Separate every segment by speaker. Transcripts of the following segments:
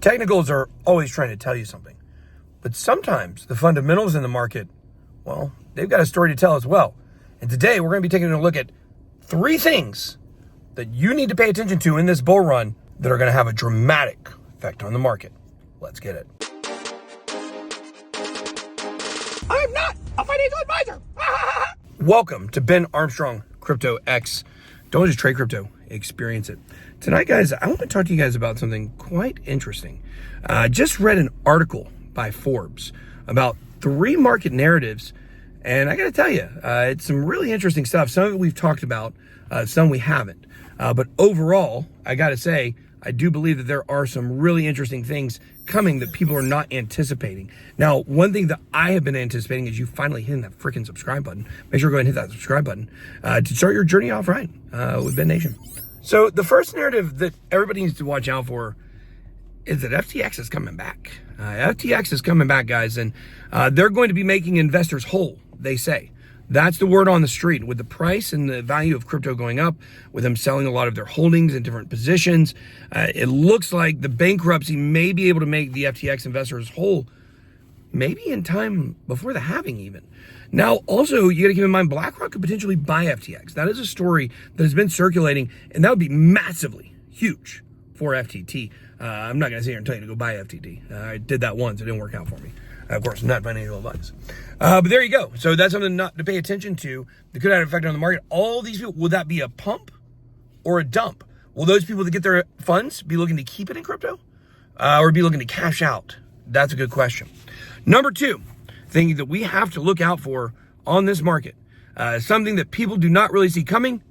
Speaker 1: Technicals are always trying to tell you something, but sometimes the fundamentals in the market, well, they've got a story to tell as well. And today we're going to be taking a look at 3 things that you need to pay attention to in this bull run that are going to have a dramatic effect on the market. Let's get it. I'm not a financial advisor. Welcome to Ben Armstrong Crypto X. Don't just trade crypto, experience it. Tonight, guys, I want to talk to you guys about something quite interesting. Just read an article by Forbes about 3 market narratives, and I got to tell you, it's some really interesting stuff. Some of it we've talked about, some we haven't. But overall, I got to say, I do believe that there are some really interesting things coming that people are not anticipating. Now, one thing that I have been anticipating is you finally hitting that freaking subscribe button. Make sure to go ahead and hit that subscribe button to start your journey off right with Ben Nation. So the first narrative that everybody needs to watch out for is that FTX is coming back. FTX is coming back, guys, and they're going to be making investors whole, they say. That's the word on the street. With the price and the value of crypto going up, with them selling a lot of their holdings in different positions, it looks like the bankruptcy may be able to make the FTX investors whole, maybe in time before the halving even. Now, also, you got to keep in mind, BlackRock could potentially buy FTX. That is a story that has been circulating, and that would be massively huge for FTT. I'm not going to sit here and tell you to go buy FTT. I did that once. It didn't work out for me. Of course, not financial advice. But there you go. So that's something not to pay attention to that could have an effect on the market. All these people, will that be a pump or a dump? Will those people that get their funds be looking to keep it in crypto or be looking to cash out? That's a good question. Number 2, thing that we have to look out for on this market, something that people do not really see coming,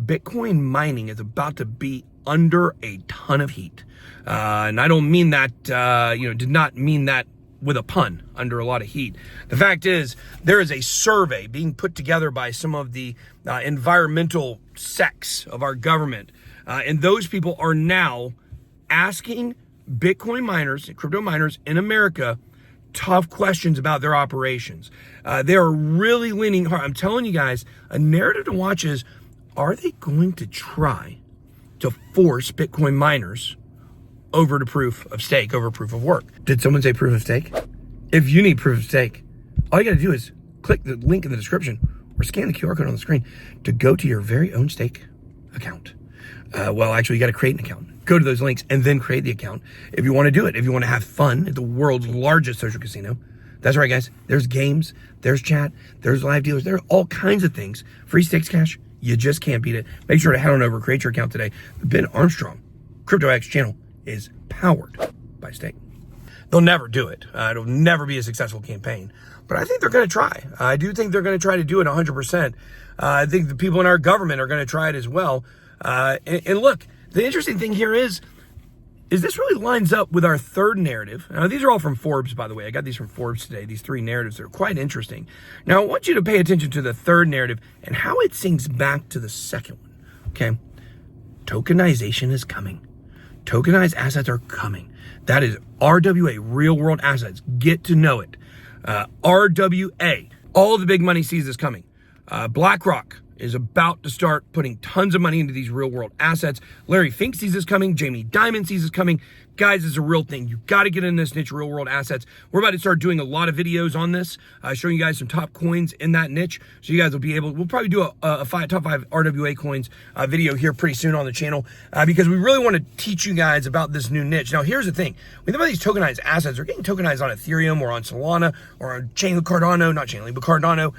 Speaker 1: Bitcoin mining is about to be under a ton of heat. And I don't mean that, did not mean that with a pun, under a lot of heat. The fact is, there is a survey being put together by some of the environmental sects of our government. And those people are now asking Bitcoin miners, crypto miners in America, tough questions about their operations. They are really leaning hard. I'm telling you guys, a narrative to watch is, are they going to try to force Bitcoin miners over to proof of stake, over proof of work? Did someone say proof of stake? If you need proof of stake, all you got to do is click the link in the description or scan the QR code on the screen to go to your very own stake account. Well, actually, you got to create an account. Go to those links and then create the account if you want to do it. If you want to have fun at the world's largest social casino. That's right, guys. There's games, there's chat, there's live dealers, there are all kinds of things. Free stakes cash, you just can't beat it. Make sure to head on over, create your account today. The Ben Armstrong Crypto X channel is powered by stake. They'll never do it. It'll never be a successful campaign, but I think they're going to try. I do think they're going to try to do it 100%. I think the people in our government are going to try it as well. And look, the interesting thing here is this really lines up with our third narrative. Now, these are all from Forbes, by the way. I got these from Forbes today, these 3 narratives. They're quite interesting. Now, I want you to pay attention to the third narrative and how it syncs back to the second one, okay? Tokenization is coming. Tokenized assets are coming. That is RWA, real world assets. Get to know it. RWA, all the big money sees this coming. BlackRock is about to start putting tons of money into these real world assets. Larry Fink sees this coming. Jamie Dimon sees this coming. Guys, it's a real thing. You got to get in this niche, real world assets. We're about to start doing a lot of videos on this, showing you guys some top coins in that niche. So you guys will be able, we'll probably do a top 5 RWA coins video here pretty soon on the channel because we really want to teach you guys about this new niche. Now, here's the thing. When you think about these tokenized assets, they're getting tokenized on Ethereum or on Solana or on Chainlink Cardano, not Chainlink, but Cardano.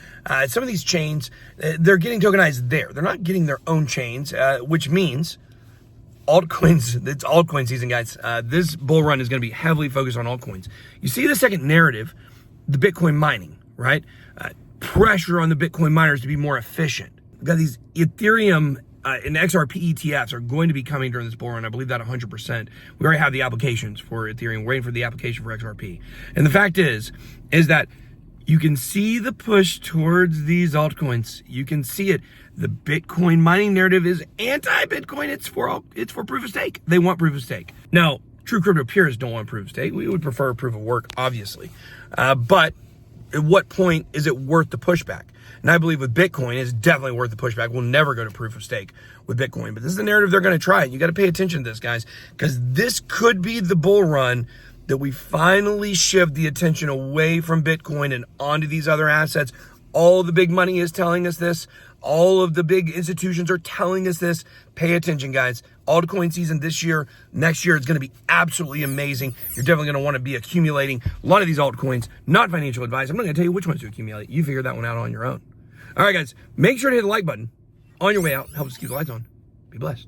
Speaker 1: Some of these chains, they're getting tokenized there. They're not getting their own chains, which means altcoins, it's altcoin season, guys. This bull run is going to be heavily focused on altcoins. You see the second narrative, the Bitcoin mining, right? Pressure on the Bitcoin miners to be more efficient. We've got these Ethereum and XRP ETFs are going to be coming during this bull run. I believe that 100%. We already have the applications for Ethereum. We're waiting for the application for XRP. And the fact is that you can see the push towards these altcoins. You can see it. The Bitcoin mining narrative is anti-Bitcoin. It's for proof of stake. They want proof of stake. Now, true crypto peers don't want proof of stake. We would prefer proof of work, obviously. But at what point is it worth the pushback? And I believe with Bitcoin, it's definitely worth the pushback. We'll never go to proof of stake with Bitcoin, but this is the narrative they're going to try. You got to pay attention to this, guys, because this could be the bull run that we finally shift the attention away from Bitcoin and onto these other assets. All the big money is telling us this. All of the big institutions are telling us this. Pay attention, guys. Altcoin season this year, next year, it's going to be absolutely amazing. You're definitely going to want to be accumulating a lot of these altcoins. Not financial advice. I'm not going to tell you which ones to accumulate. You figure that one out on your own. All right, guys, make sure to hit the like button on your way out. Help us keep the lights on. Be blessed.